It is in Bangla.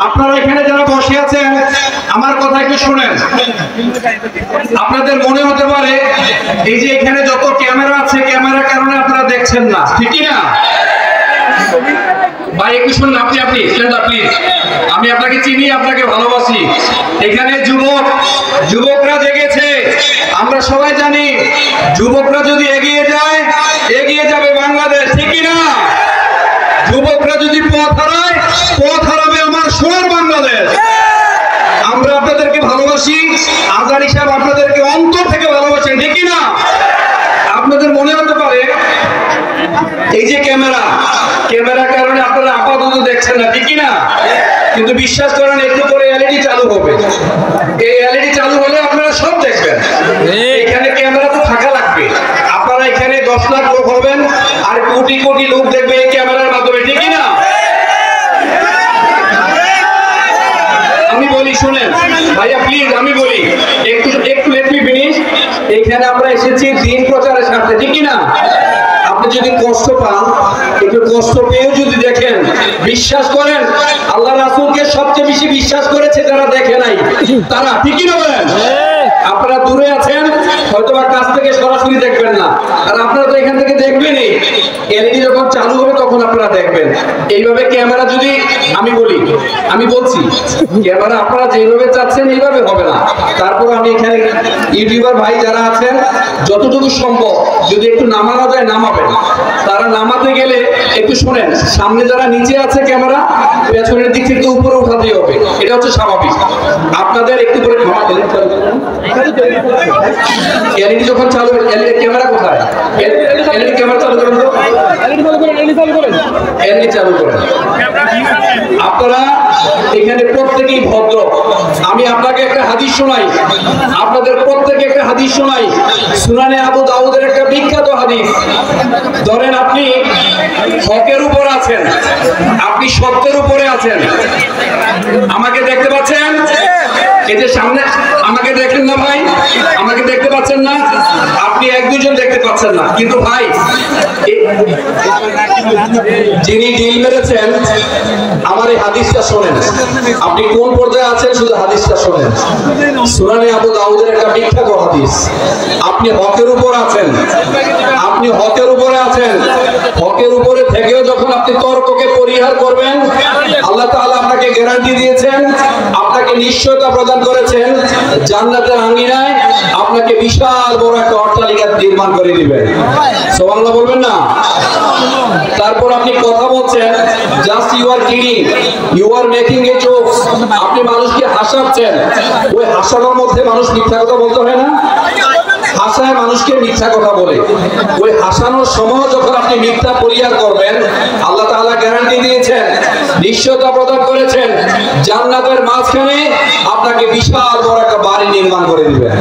আপনারা এখানে যারা বসে আছেন আমার কথা একটু শুনেন। আপনাদের মনে হতে পারে এই যে এখানে যত ক্যামেরা আছে ক্যামেরার কারণে আপনারা দেখছেন না, ঠিক কি না? ভাই একটু শুনুন, আপনি প্লিজ, আমি আপনাকে চিনি, আপনাকে ভালোবাসি। এখানে যুবকরা জেগেছে, আমরা সবাই জানি যুবকরা যদি এগিয়ে যায় এগিয়ে যাবে বাংলাদেশ, ঠিক কি না? যুবকরা যদি পথ হারাবে আমার সোনার বাংলাদেশ। আমরা আপনাদেরকে ভালোবাসি, আজারি সাহেব আপনাদেরকে অন্তর থেকে ভালোবাসেন, ঠিক কি না? আপনাদের মনে হতে পারে এই যে ক্যামেরার কারণে আপনারা আপাতত দেখছেন না, ঠিক কি না? কিন্তু বিশ্বাস করেন একটু পরে এলইডি চালু হবে। এই এলইডি চালু হলে আপনারা সব দেখবেন। এখানে ক্যামেরা তো থাকা লাগবে। আপনারা এখানে 10 লাখ লোক হবেন আর কোটি কোটি লোক দেখবে এই ক্যামেরার মাধ্যমে, ঠিক কি না? আমি বলি শুনেন ভাইয়া, প্লিজ আমি বলি একটু লেট মি ফিনিশ। এখানে আমরা এসেছি দিন প্রচারের স্বার্থে, ঠিক কি না? আপনি যদি কষ্ট পান, একটু কষ্ট পেয়েও যদি দেখেন, বিশ্বাস করেন আল্লাহ রাসূলকে সবচেয়ে বেশি বিশ্বাস করেছে যারা দেখে নাই তারা, ঠিক কি না বলেন? আপনারা দূরে আছেন, হয়তো বা কাছ থেকে সরাসরি দেখবেন না, আর আপনারা তো এখান থেকে দেখবেনই। এলইডি যখন চালু হবে তখন আপনারা দেখবেন। এইভাবে ক্যামেরা যদি আমি বলছি ক্যামেরা আপনারা যেভাবে চাচ্ছেন এইভাবে হবে না। তারপর আমি এখানে ইউটিউবার ভাই যারা আছেন যতটুকু সম্ভব যদি একটু নামানো যায় নামাবেন। তারা নামাতে গেলে একটু শোনেন, সামনে যারা নিচে আছে ক্যামেরা পেছনের দিক থেকে উপরে উঠাতে হবে, এটা হচ্ছে স্বাভাবিক। আপনাদের একটু করে এলইডি যখন চালু, ক্যামেরা কোথায়? এলইডি ক্যামেরা চালু করেন তো, এলইডি চালু করেন। আপনারা এখানে প্রত্যেকেই ভদ্র। আমি আপনাকে একটা হাদিস শোনাই, আপনাদের প্রত্যেকে একটা হাদিস শোনাই। সুনানে আবু দাউদের একটা বিখ্যাত হাদিস। ধরেন আপনি হকের উপর আছেন, আপনি সত্যের উপরে আছেন, আমাকে দেখতে পাচ্ছেন? এই যে সামনে আমাকে দেখেন না ভাই, আমাকে দেখতে পাচ্ছেন না? আপনি এক দুজন দেখতে পাচ্ছেন না, কিন্তু ভাই যিনি ডিল মেরেছেন আমার এই হাদিসটা শোনেন। আপনি কোন পর্যায়ে আছেন শুধু হাদিসটা শোনেন। সুনানে আবু দাউদের একটা বিখ্যাত হাদিস। আপনি হকের উপর আছেন, হকের উপরে থেকেও যখন আপনি তর্ককে পরিহার করবেন, আল্লাহ তাআলা আপনাকে গ্যারান্টি দিয়েছেন, আপনাকে নিশ্চয়তা প্রদান করেছেন, জান্নাতের আঙিনায় আপনাকে বিশাল বড় একটা অট্টালিকা নির্মাণ করে দিবেন। সুবহানাল্লাহ বলবেন না? তারপর আপনি কথা বলছেন, just you are kidding, you are making a jokes. আপনি মানুষকে হাসাচ্ছেন, ওই হাসানোর মধ্যে মানুষ মিথ্যা কথা বলতে হয় না? হাসায় মানুষকে মিথ্যা কথা বলে, ওই হাসানোর সময় যখন আপনি মিথ্যা পরিহার করবেন, আল্লাহ তাআলা গ্যারান্টি দিয়েছেন, নিশ্চয়তা প্রদান করেছেন, জান্নাতের মাঝখানে আপনাকে বিশাল বড় একটা বাড়ি নির্মাণ করে দিবেন।